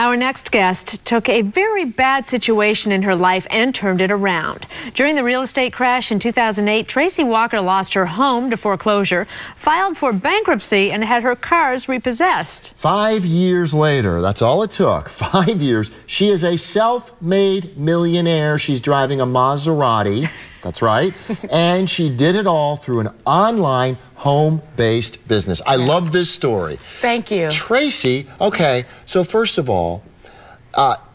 Our next guest took a very bad situation in her life and turned it around. During the real estate crash in 2008, Tracey Walker lost her home to foreclosure, filed for bankruptcy, and had her cars repossessed. 5 years later, that's all it took. 5 years. She is a self-made millionaire. She's driving a Maserati. That's right. And she did it all through an online home-based business. I love this story. Thank you. Tracey, okay, so first of all,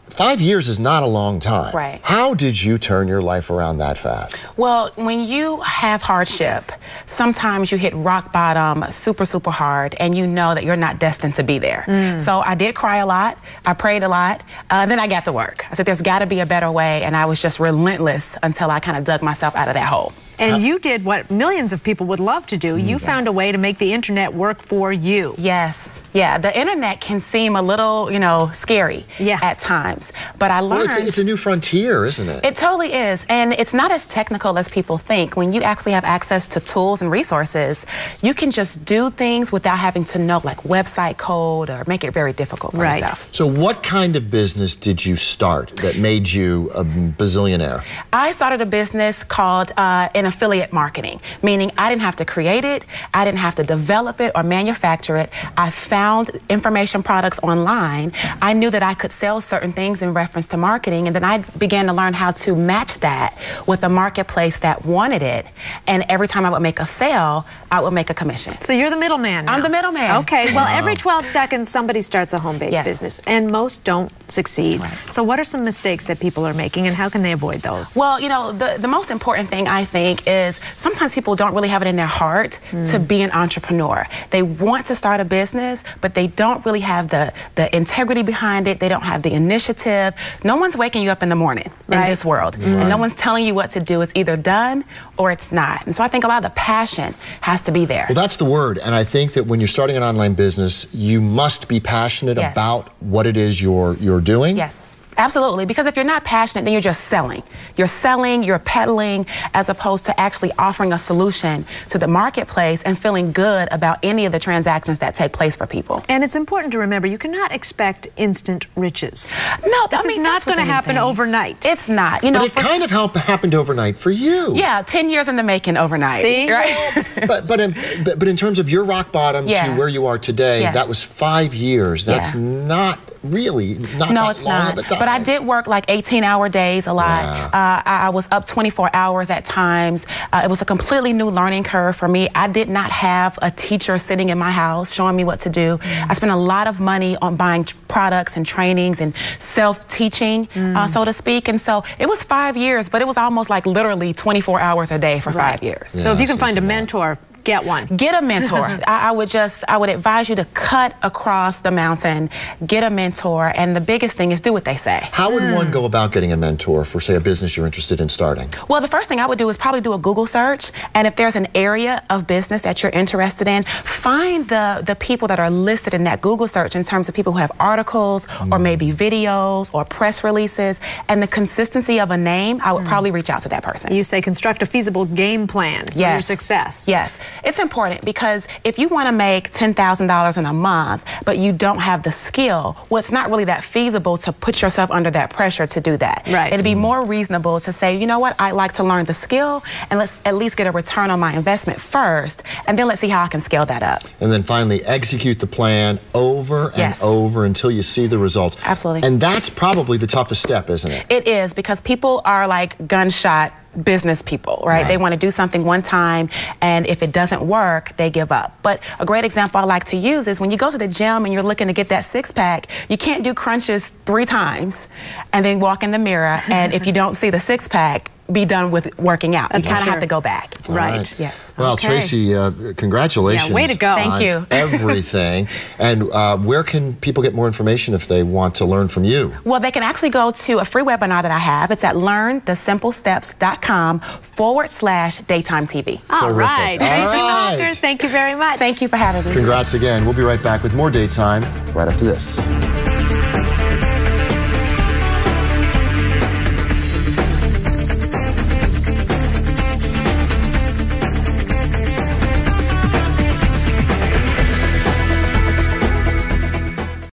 5 years is not a long time. Right. How did you turn your life around that fast? Well, when you have hardship, sometimes you hit rock bottom super, super hard, and you know that you're not destined to be there. So I did cry a lot. I prayed a lot. Then I got to work. I said, there's got to be a better way, and I was just relentless until I kind of dug myself out of that hole. And you did what millions of people would love to do. You found a way to make the internet work for you. Yes. Yeah, the internet can seem a little, scary at times. But I learned... Well, it's a new frontier, isn't it? It totally is. And it's not as technical as people think. When you actually have access to tools and resources, you can just do things without having to know, like, website code or make it very difficult for yourself. So what kind of business did you start that made you a bazillionaire? I started a business called an affiliate marketing, meaning I didn't have to create it, I didn't have to develop it or manufacture it. I found information products online. I knew that I could sell certain things in reference to marketing, and then I began to learn how to match that with a marketplace that wanted it. And every time I would make a sale, I would make a commission. So you're the middleman now. I'm the middleman. Okay, well, every 12 seconds somebody starts a home-based business, and most don't succeed. So what are some mistakes that people are making, and how can they avoid those? Well, the most important thing, I think, is sometimes people don't really have it in their heart to be an entrepreneur. They want to start a business, but they don't really have the integrity behind it. They don't have the initiative. No one's waking you up in the morning in this world, and no one's telling you what to do. It's either done or it's not. And so I think a lot of the passion has to be there. Well, that's the word. And I think that when you're starting an online business, you must be passionate about what it is you're doing. Yes. Absolutely, because if you're not passionate, then you're just selling. You're selling, you're peddling, as opposed to actually offering a solution to the marketplace and feeling good about any of the transactions that take place for people. And it's important to remember, you cannot expect instant riches. No, this is not going to happen overnight. It's not. But it kind of happened overnight for you. Yeah, 10 years in the making overnight. See? Right? but in terms of your rock bottom to where you are today, that was 5 years. That's not really not no, that it's long not. of a time. But I did work like 18-hour days a lot. I was up 24 hours at times. It was a completely new learning curve for me. I did not have a teacher sitting in my house showing me what to do. I spent a lot of money on buying products and trainings and self-teaching, so to speak. And so it was 5 years, but it was almost like literally 24 hours a day for 5 years. So if you can find a mentor, get one. Get a mentor. I would advise you to cut across the mountain, get a mentor, and the biggest thing is do what they say. How would one go about getting a mentor for, say, a business you're interested in starting? Well, the first thing I would do is probably do a Google search, and if there's an area of business that you're interested in, find the people that are listed in that Google search in terms of people who have articles or maybe videos or press releases, and the consistency of a name, I would probably reach out to that person. You say construct a feasible game plan for your success. Yes. It's important because if you want to make $10,000 in a month, but you don't have the skill, well, it's not really that feasible to put yourself under that pressure to do that. Right. It'd be more reasonable to say, you know what, I'd like to learn the skill, and let's at least get a return on my investment first, and then let's see how I can scale that up. And then finally, execute the plan over and over until you see the results. Absolutely. And that's probably the toughest step, isn't it? It is, because people are like gunshot business people, right? They want to do something one time, and if it doesn't work, they give up. But a great example I like to use is when you go to the gym and you're looking to get that six-pack, you can't do crunches 3 times and then walk in the mirror, and if you don't see the six-pack, be done with working out. You kind of have to go back. Right. Yes. Well, Tracey, congratulations. Yeah, way to go. Thank you. Everything. And where can people get more information if they want to learn from you? Well, they can actually go to a free webinar that I have. It's at learnthesimplesteps.com/daytime TV. All right. Tracey Walker, thank you very much. Thank you for having me. Congrats again. We'll be right back with more Daytime right after this.